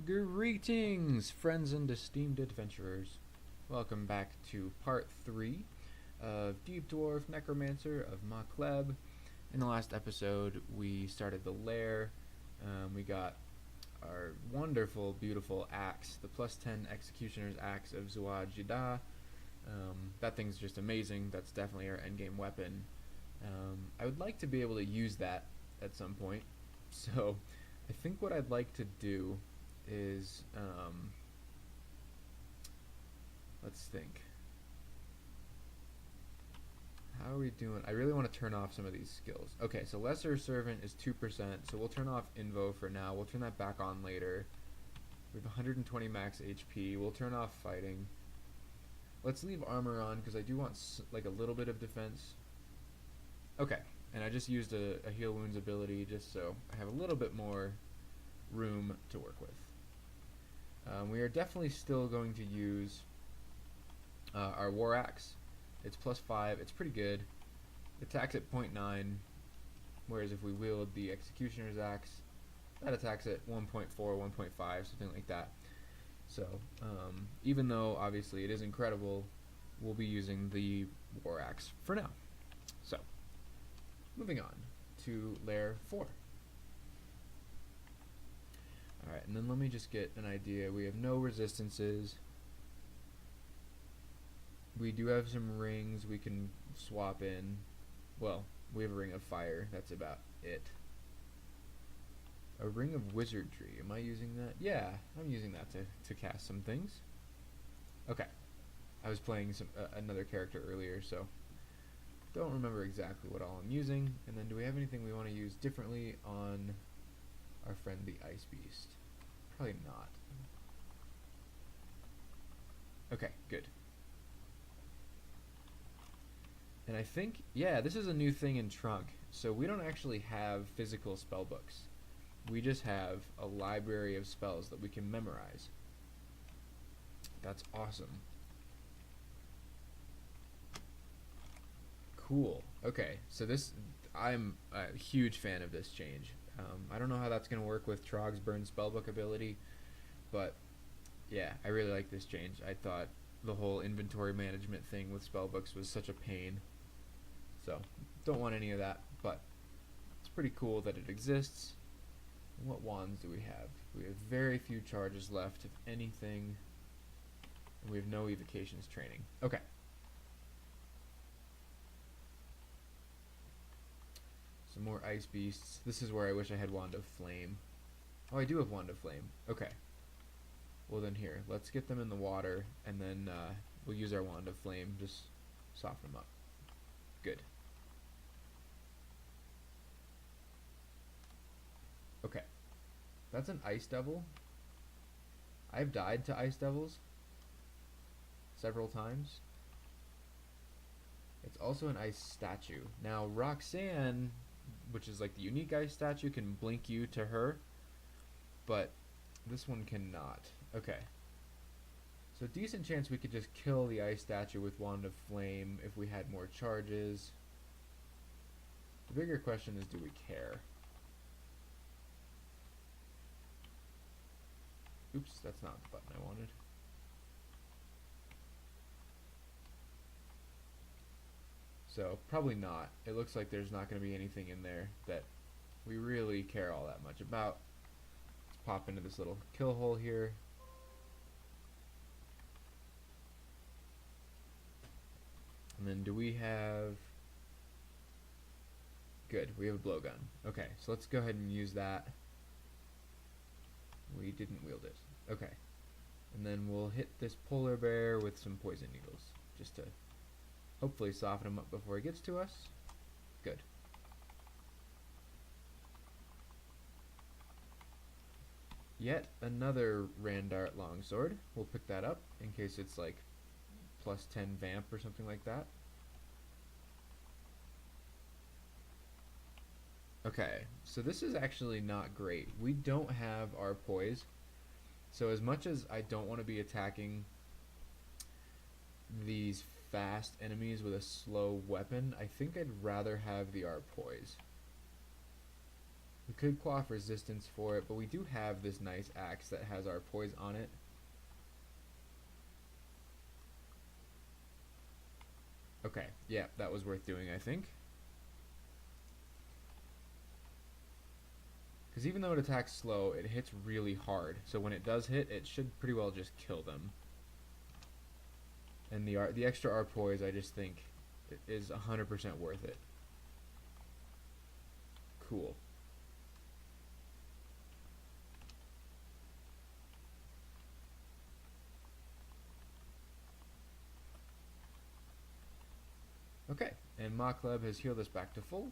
Greetings, friends and esteemed adventurers. Welcome back to part 3 of Deep Dwarf Necromancer of Makleb. In the last episode, we started the lair. We got our wonderful, beautiful axe, the plus 10 Executioner's Axe of Zuajida. That thing's just amazing. That's definitely our endgame weapon. I would like to be able to use that at some point. So I think what I'd like to do is, let's think. How are we doing? I really want to turn off some of these skills. Okay, so Lesser Servant is 2%, so we'll turn off Invo for now. We'll turn that back on later. We have 120 max HP. We'll turn off Fighting. Let's leave Armor on, because I do want like a little bit of defense. Okay, and I just used a Heal Wounds ability just so I have a little bit more room to work with. We are definitely still going to use our War Axe. It's plus 5. It's pretty good. It attacks at 0.9, whereas if we wield the Executioner's Axe, that attacks at 1.4, 1.5, something like that. So, even though obviously it is incredible, we'll be using the War Axe for now. So, moving on to Lair 4. Alright, and then let me just get an idea. We have no resistances. We do have some rings we can swap in. Well, we have a Ring of Fire. That's about it. A Ring of Wizardry. Am I using that? Yeah, I'm using that to cast some things. Okay. I was playing another character earlier, so don't remember exactly what all I'm using. And then do we have anything we want to use differently on our friend the Ice Beast? Probably not. Okay, good. And I think, yeah, this is a new thing in Trunk. So we don't actually have physical spell books. We just have a library of spells that we can memorize. That's awesome. Cool. Okay, so I'm a huge fan of this change. I don't know how that's going to work with Trog's Burn Spellbook ability, but yeah, I really like this change. I thought the whole inventory management thing with spellbooks was such a pain. So, don't want any of that, but it's pretty cool that it exists. And what wands do we have? We have very few charges left, if anything, and we have no evocations training. Okay. Some more Ice Beasts. This is where I wish I had Wand of Flame. Oh, I do have Wand of Flame. Okay. Well then here, let's get them in the water, and then we'll use our Wand of Flame, just soften them up. Good. Okay. That's an Ice Devil. I've died to Ice Devils several times. It's also an ice statue. Now, Roxanne, which is like the unique ice statue, can blink you to her, but this one cannot. Okay. So decent chance we could just kill the ice statue with Wand of Flame if we had more charges. The bigger question is, do we care? Oops, that's not the button I wanted. So, probably not. It looks like there's not going to be anything in there that we really care all that much about. Let's pop into this little kill hole here. And then do we have... Good, we have a blowgun. Okay, so let's go ahead and use that. We didn't wield it. Okay. And then we'll hit this polar bear with some poison needles, just to hopefully soften him up before he gets to us. Good. Yet another Randart longsword. We'll pick that up in case it's like plus 10 vamp or something like that. Okay, so this is actually not great. We don't have our poise. So as much as I don't want to be attacking these fast enemies with a slow weapon, I think I'd rather have the Arpoise. We could quaff resistance for it, but we do have this nice axe that has our poise on it. Okay, yeah, that was worth doing, I think. Because even though it attacks slow, it hits really hard. So when it does hit, it should pretty well just kill them. And the extra R poise, I just think, is 100% worth it. Cool. Okay, and Makleb has healed us back to full.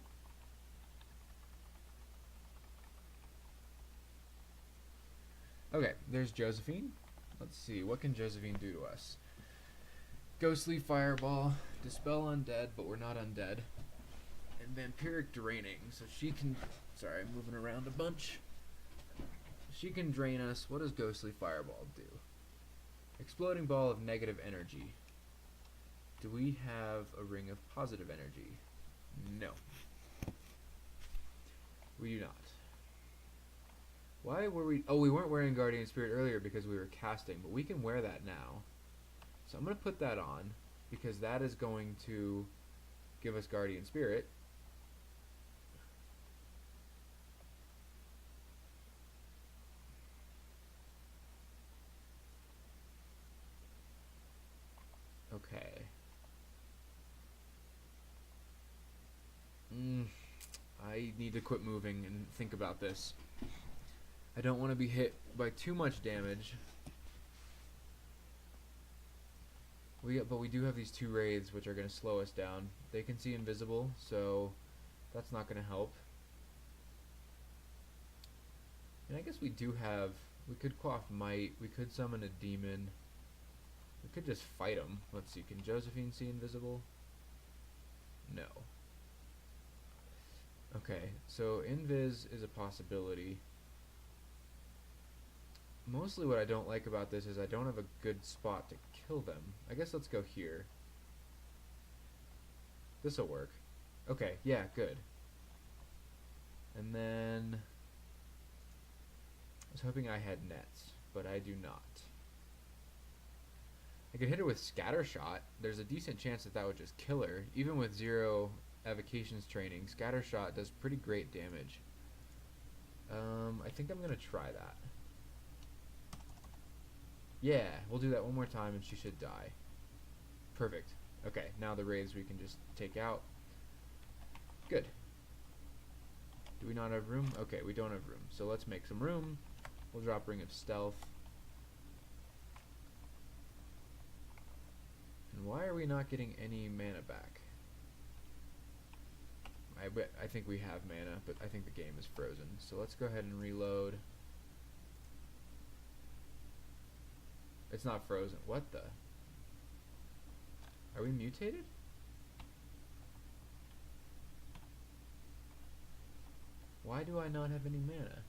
Okay, there's Josephine. Let's see, what can Josephine do to us? Ghostly Fireball, Dispel Undead, but we're not undead. And Vampiric Draining, so she can... Sorry, I'm moving around a bunch. She can drain us. What does Ghostly Fireball do? Exploding Ball of Negative Energy. Do we have a Ring of Positive Energy? No. We do not. Why were we... Oh, we weren't wearing Guardian Spirit earlier because we were casting, but we can wear that now. So I'm going to put that on because that is going to give us Guardian Spirit. Okay. I need to quit moving and think about this. I don't want to be hit by too much damage. But we do have these two wraiths which are going to slow us down. They can see invisible, so that's not going to help. And I guess we do have... We could quaff Might. We could summon a demon. We could just fight them. Let's see. Can Josephine see invisible? No. Okay, so Invis is a possibility. Mostly what I don't like about this is I don't have a good spot to kill them. I guess let's go here. This'll work. Okay, yeah, good. And then... I was hoping I had nets, but I do not. I could hit her with Scattershot. There's a decent chance that that would just kill her. Even with 0 Avocations training, Scattershot does pretty great damage. I think I'm going to try that. Yeah, we'll do that one more time and she should die. Perfect. Okay, now the wraiths we can just take out. Good. Do we not have room? Okay, we don't have room. So let's make some room. We'll drop Ring of Stealth. And why are we not getting any mana back? I think we have mana, but I think the game is frozen. So let's go ahead and reload. It's not frozen. What the? Are we mutated? Why do I not have any mana?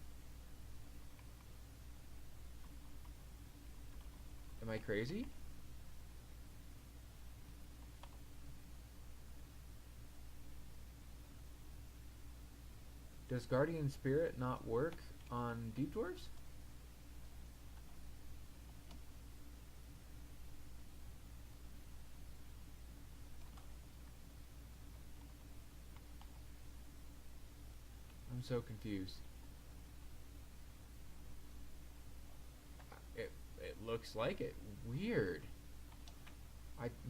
Am I crazy? Does Guardian Spirit not work on Deep Dwarfs? I'm so confused. It looks like it. Weird.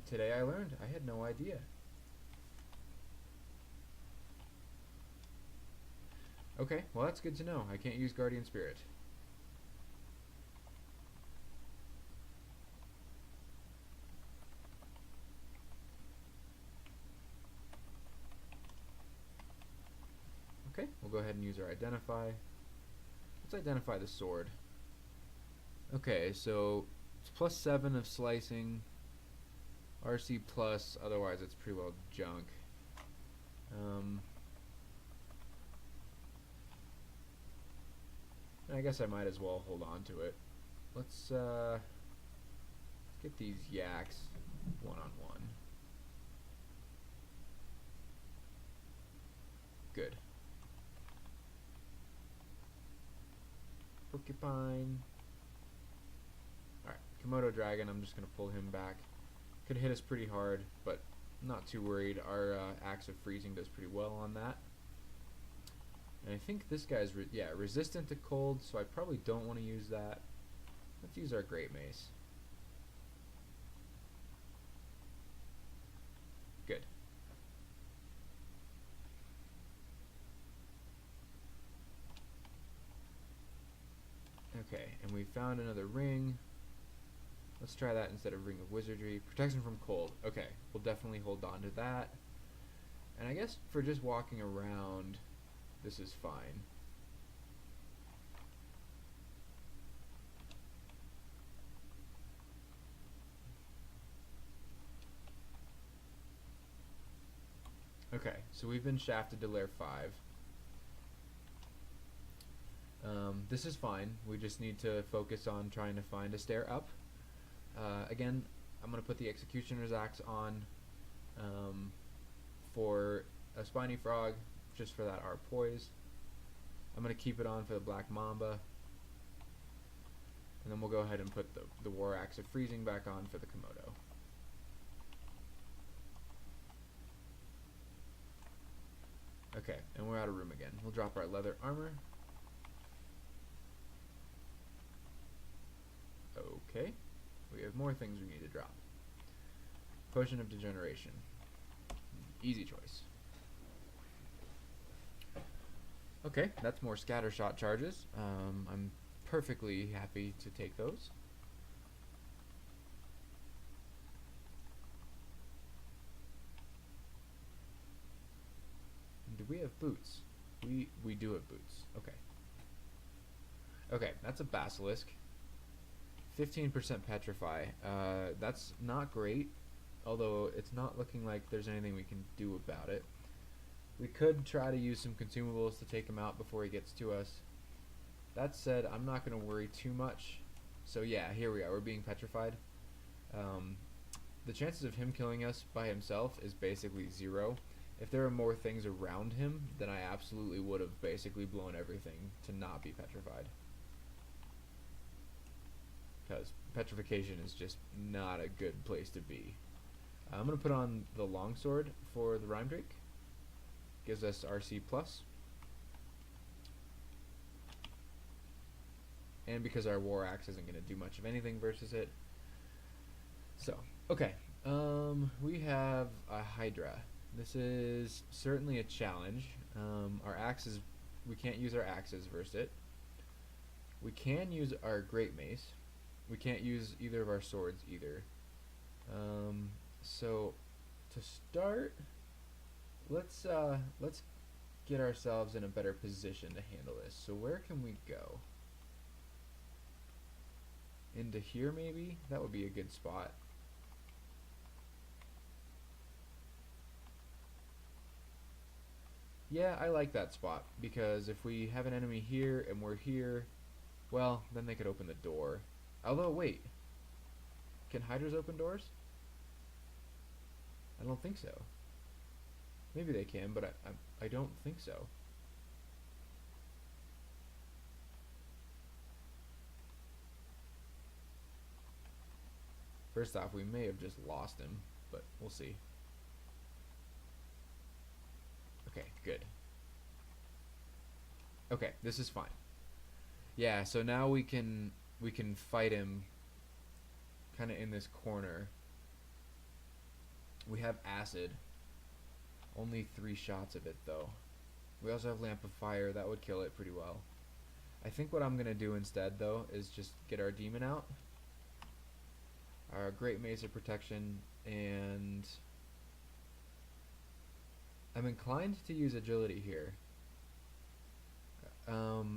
Today I learned. I had no idea. Okay, well that's good to know. I can't use Guardian Spirit. Okay, we'll go ahead and use our Identify. Let's identify the sword. Okay, so it's +7 of slicing. RC plus, otherwise it's pretty well junk. I guess I might as well hold on to it. Let's get these yaks one-on-one. Good. Porcupine. Alright, Komodo Dragon, I'm just going to pull him back. Could hit us pretty hard, but not too worried. Our Axe of Freezing does pretty well on that. And I think this guy's, resistant to cold, so I probably don't want to use that. Let's use our Great Mace. Good. Okay, and we found another ring. Let's try that instead of Ring of Wizardry. Protection from cold. Okay, we'll definitely hold on to that. And I guess for just walking around, this is fine. Okay, so we've been shafted to layer 5. This is fine. We just need to focus on trying to find a stair up. Again, I'm going to put the Executioner's Axe on for a Spiny Frog, just for that our poise. I'm going to keep it on for the Black Mamba. And then we'll go ahead and put the War Axe of Freezing back on for the Komodo. Okay, and we're out of room again. We'll drop our leather armor. Okay, we have more things we need to drop. Potion of Degeneration. Easy choice. Okay, that's more scatter shot charges. I'm perfectly happy to take those. Do we have boots? We do have boots. Okay. Okay, that's a basilisk. 15% petrify. That's not great, although it's not looking like there's anything we can do about it. We could try to use some consumables to take him out before he gets to us. That said, I'm not going to worry too much. So yeah, here we are. We're being petrified. The chances of him killing us by himself is basically 0. If there are more things around him, then I absolutely would have basically blown everything to not be petrified. Because petrification is just not a good place to be. I'm going to put on the longsword for the Rhyme Drake. Gives us RC+. And because our War Axe isn't going to do much of anything versus it. So, okay. We have a Hydra. This is certainly a challenge. Our axes, we can't use our axes versus it. We can use our Great Mace. We can't use either of our swords either. So to start, let's get ourselves in a better position to handle this. So where can we go? Into here maybe? That would be a good spot. Yeah, I like that spot, because if we have an enemy here and we're here, well, then they could open the door. Although, wait, can Hydras open doors? I don't think so. Maybe they can, but I don't think so. First off, we may have just lost him, but we'll see. Okay, good. Okay, this is fine. Yeah, so now we can fight him kind of in this corner. We have acid. Only 3 shots of it though. We also have Lamp of Fire. That would kill it pretty well. I think what I'm gonna do instead though is just get our demon out, our Great Mace of Protection, and I'm inclined to use agility here.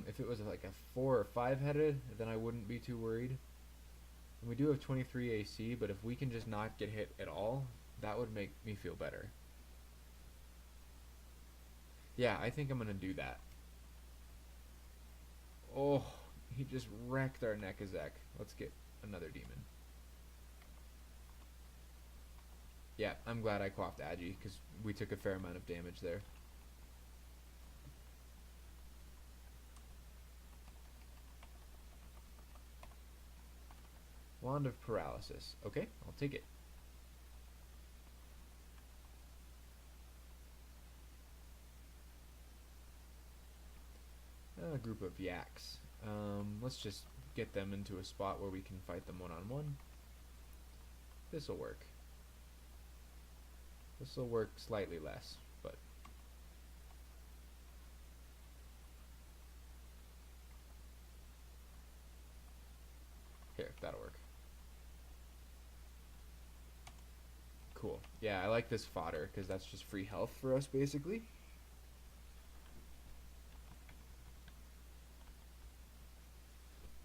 If it was like a 4 or 5 headed, then I wouldn't be too worried. And we do have 23 AC, but if we can just not get hit at all, that would make me feel better. Yeah, I think I'm gonna do that. Oh, he just wrecked our Nekazek. Let's get another demon. Yeah, I'm glad I quaffed Agi, because we took a fair amount of damage there. Wand of Paralysis. Okay, I'll take it. A group of yaks. Let's just get them into a spot where we can fight them one-on-one. This'll work. This'll work slightly less, but... Here, that'll work. Cool. Yeah, I like this fodder, because that's just free health for us, basically.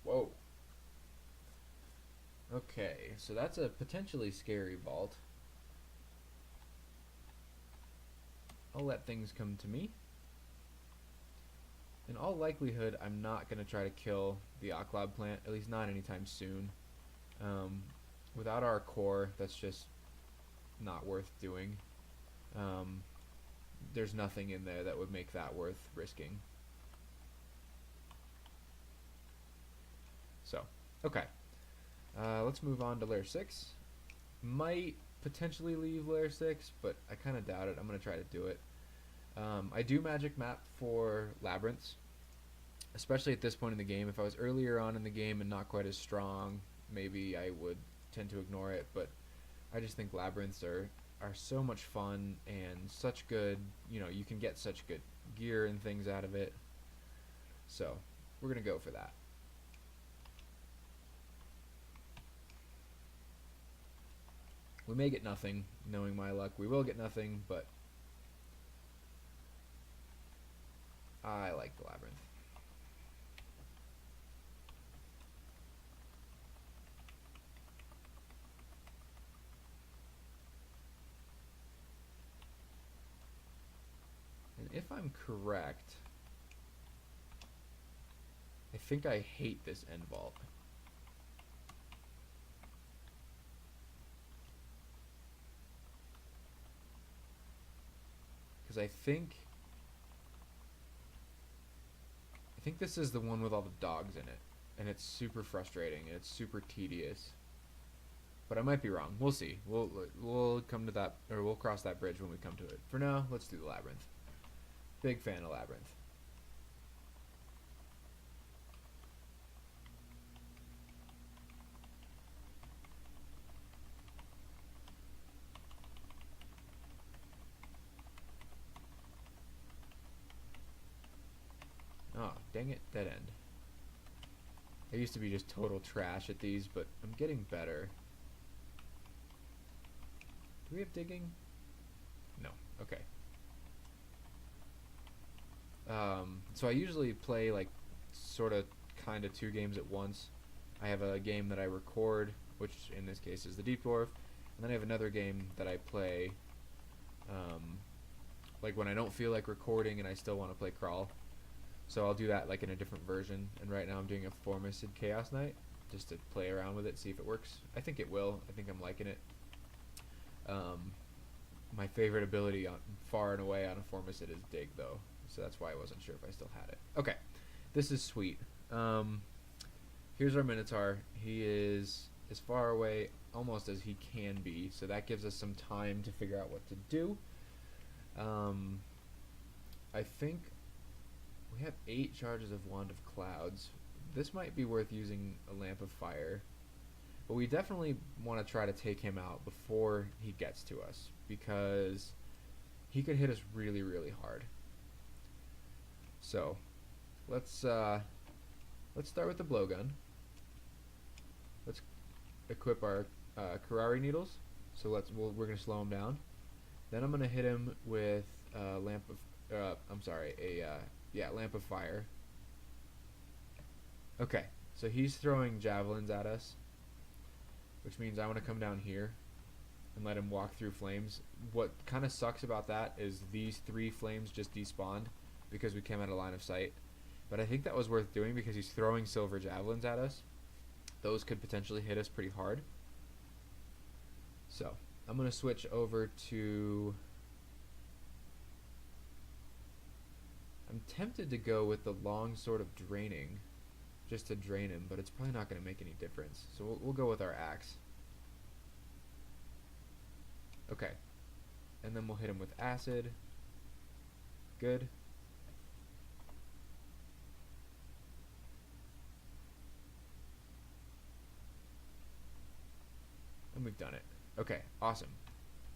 Whoa. Okay, so that's a potentially scary vault. I'll let things come to me. In all likelihood, I'm not going to try to kill the Oclob plant, at least not anytime soon. Without our core, that's just not worth doing. There's nothing in there that would make that worth risking. So, okay. Let's move on to layer 6. Might potentially leave layer 6, but I kind of doubt it. I'm going to try to do it. I do magic map for labyrinths, especially at this point in the game. If I was earlier on in the game and not quite as strong, maybe I would tend to ignore it, but I just think labyrinths are so much fun and such good, you know, you can get such good gear and things out of it. So, we're going to go for that. We may get nothing, knowing my luck. We will get nothing, but I like the labyrinth. And if I'm correct, I think I hate this end vault. Because I think this is the one with all the dogs in it, and it's super frustrating and it's super tedious. But I might be wrong. We'll see. We'll come to that, or we'll cross that bridge when we come to it. For now, let's do the labyrinth. Big fan of labyrinth. Oh, dang it, dead end. I used to be just total trash at these, but I'm getting better. Do we have digging? No. Okay. So I usually play like sort of kind of 2 games at once. I have a game that I record, which in this case is the Deep Dwarf, and then I have another game that I play like when I don't feel like recording and I still want to play Crawl. So I'll do that like in a different version, and right now I'm doing a Formicid Chaos Knight just to play around with it, see if it works. I think it will. I think I'm liking it. My favorite ability far and away on a Formicid is Dig, though, so that's why I wasn't sure if I still had it. Okay, this is sweet. Here's our Minotaur. He is as far away almost as he can be, so that gives us some time to figure out what to do. I think we have 8 charges of Wand of Clouds. This might be worth using a Lamp of Fire, but we definitely want to try to take him out before he gets to us, because he could hit us really, really hard. So let's start with the blowgun. Let's equip our Karari needles. So we're gonna slow him down. Then I'm gonna hit him with Lamp of Fire. Okay, so he's throwing javelins at us, which means I want to come down here and let him walk through flames. What kind of sucks about that is these 3 flames just despawned because we came out of line of sight. But I think that was worth doing because he's throwing silver javelins at us. Those could potentially hit us pretty hard. So I'm going to switch over to... I'm tempted to go with the long sword of draining, just to drain him, but it's probably not going to make any difference. So we'll go with our axe. Okay. And then we'll hit him with acid. Good. And we've done it. Okay, awesome.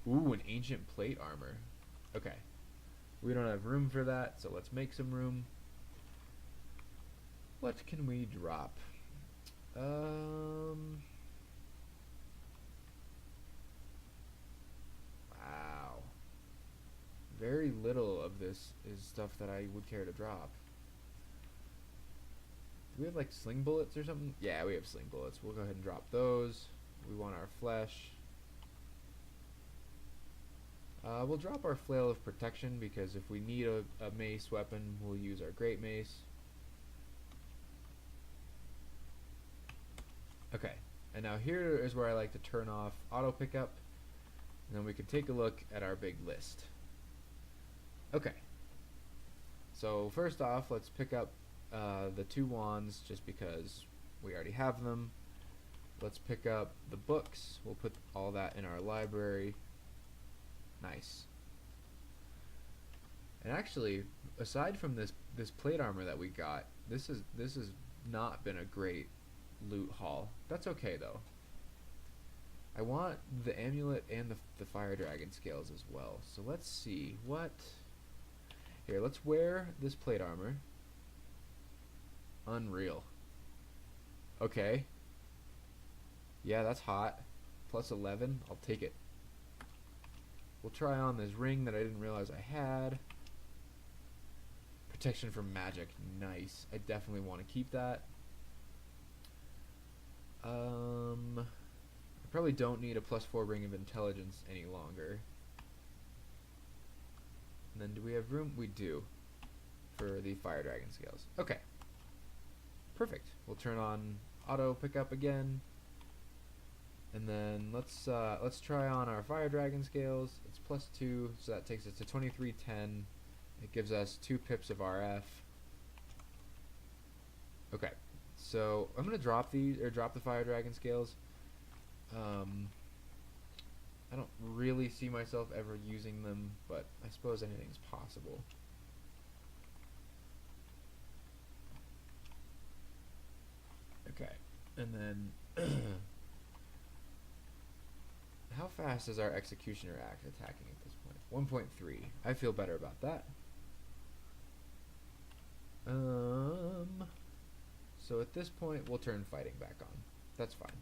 Ooh, an ancient plate armor. Okay. We don't have room for that, so let's make some room. What can we drop? Wow. Very little of this is stuff that I would care to drop. Do we have like sling bullets or something? Yeah, we have sling bullets. We'll go ahead and drop those. We want our flesh. We'll drop our flail of protection because if we need a mace weapon, we'll use our great mace. Okay, and now here is where I like to turn off auto pickup, and then we can take a look at our big list. Okay, so first off, let's pick up the 2 wands just because we already have them. Let's pick up the books. We'll put all that in our library. Nice. And actually, aside from this plate armor that we got, this has not been a great loot haul. That's okay though. I want the amulet and the fire dragon scales as well. So let's see what. Here, let's wear this plate armor. Unreal. Okay. Yeah, that's hot. Plus 11. I'll take it. We'll try on this ring that I didn't realize I had. Protection from magic. Nice. I definitely want to keep that. I probably don't need a +4 ring of intelligence any longer. And then do we have room? We do. For the fire dragon scales. Okay. Perfect. We'll turn on auto pickup again. And then let's try on our fire dragon scales. It's +2, so that takes us to 2310. It gives us 2 pips of RF. Okay, so I'm gonna drop the fire dragon scales. I don't really see myself ever using them, but I suppose anything's possible. Okay, and then how fast is our executioner axe attacking at this point? 1.3. I feel better about that. So at this point, we'll turn fighting back on. That's fine.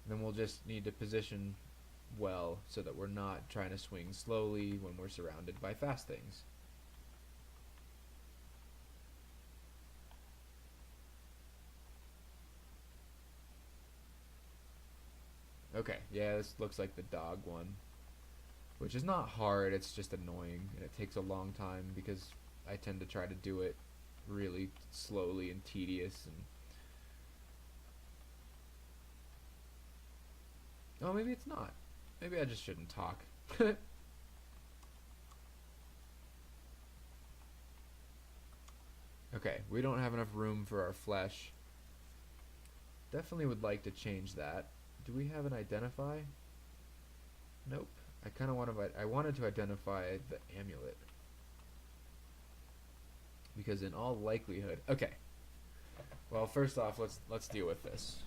Then we'll just need to position well so that we're not trying to swing slowly when we're surrounded by fast things. Okay, yeah, this looks like the dog one, which is not hard, it's just annoying, and it takes a long time because I tend to try to do it really slowly and tedious. And oh, maybe it's not. Maybe I just shouldn't talk. Okay, we don't have enough room for our flesh. Definitely would like to change that. Do we have an identify? Nope. I wanted to identify the amulet. Because in all likelihood, okay. Well, first off, let's deal with this.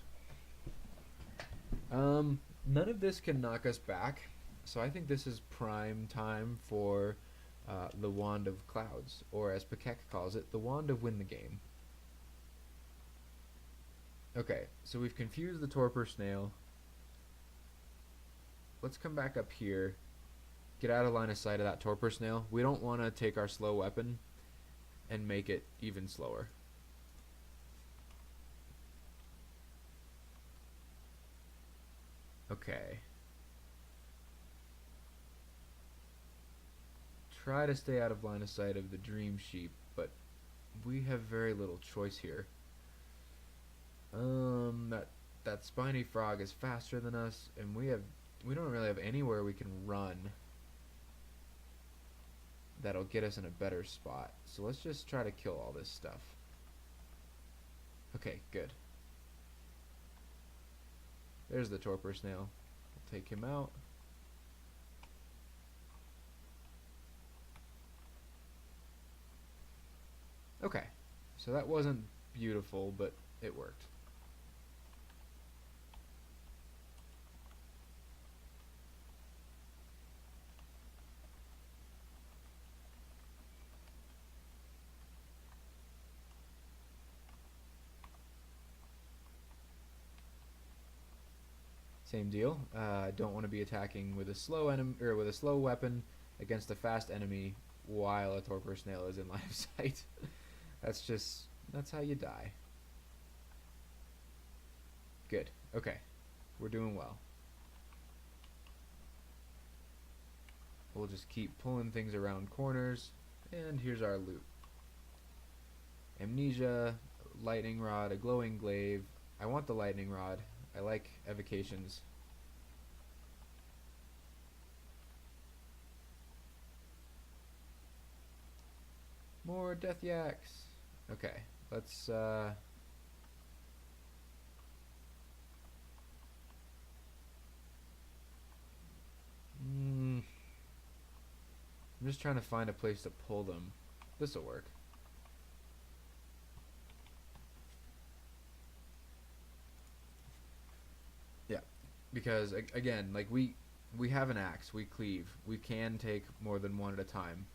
None of this can knock us back, so I think this is prime time for the Wand of Clouds, or as Pakek calls it, the Wand of Win the Game. Okay, so we've confused the torpor snail. Let's come back up here, get out of line of sight of that torpor snail. We don't want to take our slow weapon and make it even slower. Okay. Try to stay out of line of sight of the dream sheep, but we have very little choice here. That spiny frog is faster than us, and we don't really have anywhere we can run. that'll get us in a better spot. So let's just try to kill all this stuff. Okay, good. There's the torpor snail. We'll take him out. Okay, so that wasn't beautiful, but it worked. Same deal. I don't want to be attacking with a slow enemy or with a slow weapon against a fast enemy while a torpor snail is in line of sight. That's how you die. Good. Okay. We're doing well. We'll just keep pulling things around corners, and here's our loot. Amnesia, lightning rod, a glowing glaive. I want the lightning rod. I like evocations. More death yaks. Okay, let's I'm just trying to find a place to pull them. This'll work. Yeah, because again, like we have an axe, we cleave, we can take more than one at a time,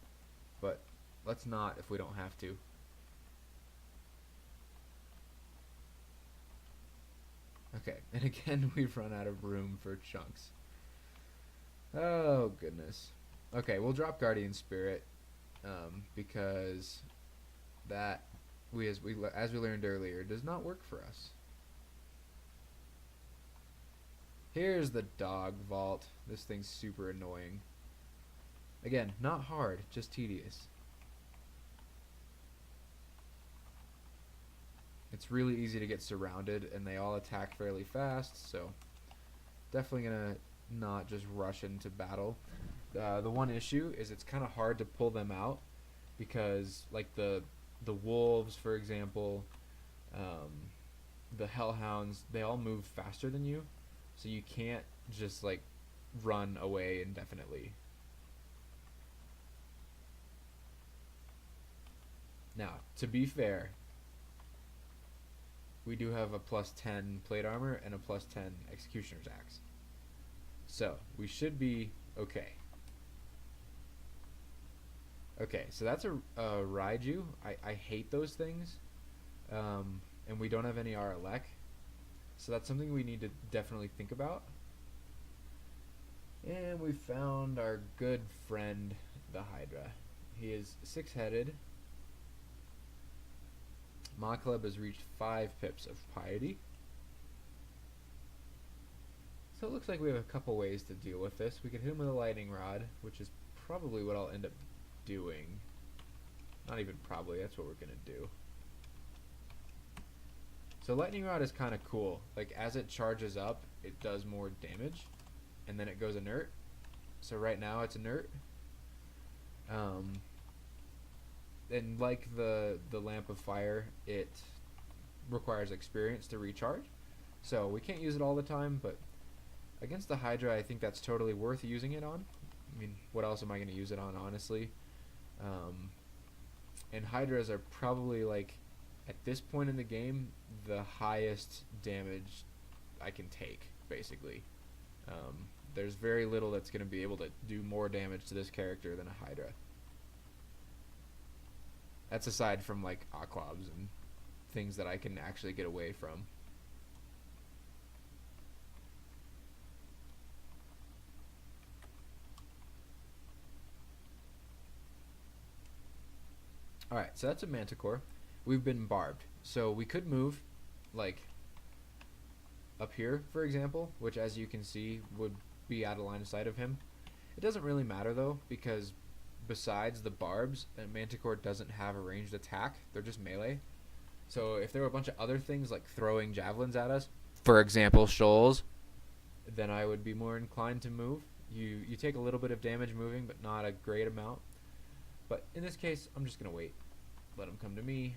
but let's not if we don't have to. Okay, and again we've run out of room for chunks. Oh goodness. Okay, we'll drop Guardian Spirit because that as we learned earlier does not work for us. Here's the dog vault. This thing's super annoying. Again, not hard, just tedious. It's really easy to get surrounded, and they all attack fairly fast, so definitely gonna not just rush into battle. The one issue is it's kind of hard to pull them out because, like the wolves, for example, the hellhounds, they all move faster than you, so you can't just like run away indefinitely. Now, to be fair, we do have a +10 plate armor and a +10 executioner's axe, so we should be okay. Okay, so that's a Raiju. I hate those things, and we don't have any Aralek, so that's something we need to definitely think about. And we found our good friend, the Hydra. He is 6-headed. Makleb has reached 5 pips of piety. So it looks like we have a couple ways to deal with this. We could hit him with a lightning rod, which is probably what I'll end up doing. Not even probably, that's what we're gonna do. So lightning rod is kind of cool. Like as it charges up, it does more damage, and then it goes inert. So right now it's inert. And like the lamp of fire, it requires experience to recharge. So we can't use it all the time, but against the Hydra, I think that's totally worth using it on. I mean, what else am I going to use it on, honestly? And Hydras are probably, like, at this point in the game, the highest damage I can take, basically. There's very little that's going to be able to do more damage to this character than a Hydra. That's aside from, like, Aquabs and things that I can actually get away from. Alright, so that's a Manticore. We've been barbed. So we could move, like, up here, for example, which, as you can see, would be out of line of sight of him. It doesn't really matter, though, because besides the barbs, a Manticore doesn't have a ranged attack. They're just melee. So if there were a bunch of other things, like throwing javelins at us, for example, shoals, then I would be more inclined to move. You take a little bit of damage moving, but not a great amount. But in this case, I'm just going to wait. Let them come to me.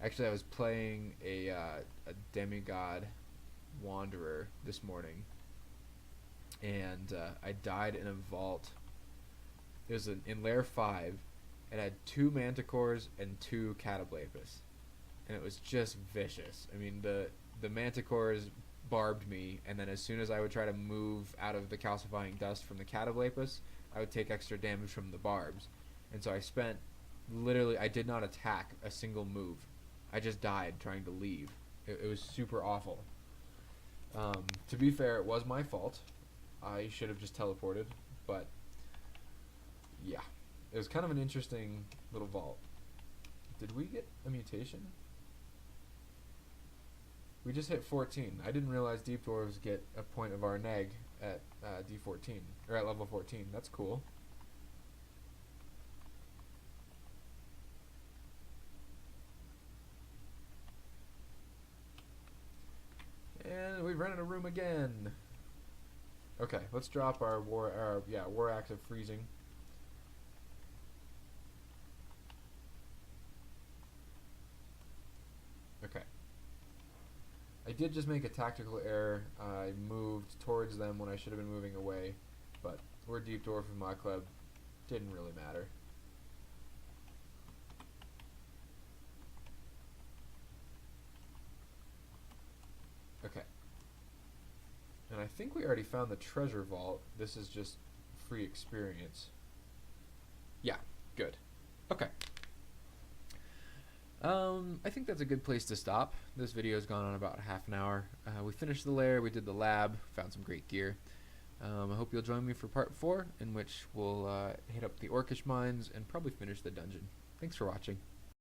Actually, I was playing a demigod wanderer this morning, and I died in a vault. It was in layer 5. It had 2 manticores and 2 catablapus, and it was just vicious. I mean, the manticores barbed me, and then as soon as I would try to move out of the calcifying dust from the catablapus, I would take extra damage from the barbs. And so I spent, literally, I did not attack a single move. I just died trying to leave. It was super awful. To be fair, it was my fault. I should have just teleported, but yeah. It was kind of an interesting little vault. Did we get a mutation? We just hit 14. I didn't realize deep dwarves get a point of our neg at D14, or at level 14. That's cool. And we've rented a room again. Okay, let's drop our war axe of freezing. Okay. I did just make a tactical error. I moved towards them when I should have been moving away, but we're deep dwarf in my club. Didn't really matter. Okay. And I think we already found the treasure vault. This is just free experience. Yeah, good. Okay. I think that's a good place to stop. This video has gone on about half an hour. We finished the lair, we did the lab, found some great gear. I hope you'll join me for part 4, in which we'll hit up the orcish mines and probably finish the dungeon. Thanks for watching.